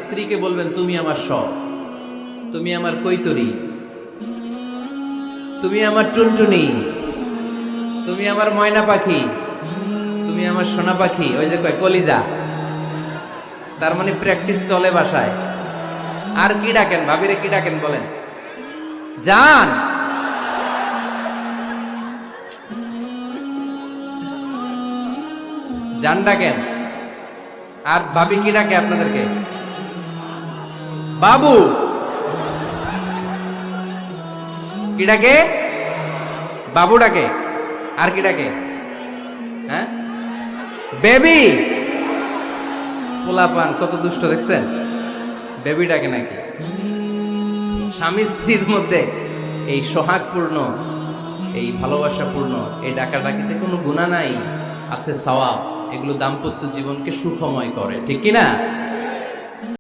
স্ত্রীকে বলবেন তুমি আমার সব, তুমি আমার কৈতরী, তুমি আমার টুনটুনি, তুমি আমার ময়না পাখি, তুমি আমার সোনা পাখি, ওই যে কয় কলিজা। তার মানে প্র্যাকটিস চলে বাসায়। আর কি ডাকেন ভাবিরে, কি ডাকেন বলেন? জান। জান ডাকেন। আর ভাবি কি ডাকে আপনাদেরকে? বাবু। কি ডাকে? বাবু ডাকে। আর কি ডাকে? হ্যাঁ, বেবি। পোলাপান কত দুষ্ট দেখছেন, বেবি ডাকে নাকি? স্বামী স্ত্রীর মধ্যে এই সোহাগপূর্ণ, এই ভালোবাসাপূর্ণ এই ডাকাডাকিতে কোনো গুনাহ নাই, আছে সওয়াব। এগুলো দাম্পত্য জীবনকে সুখময় করে, ঠিক কি না?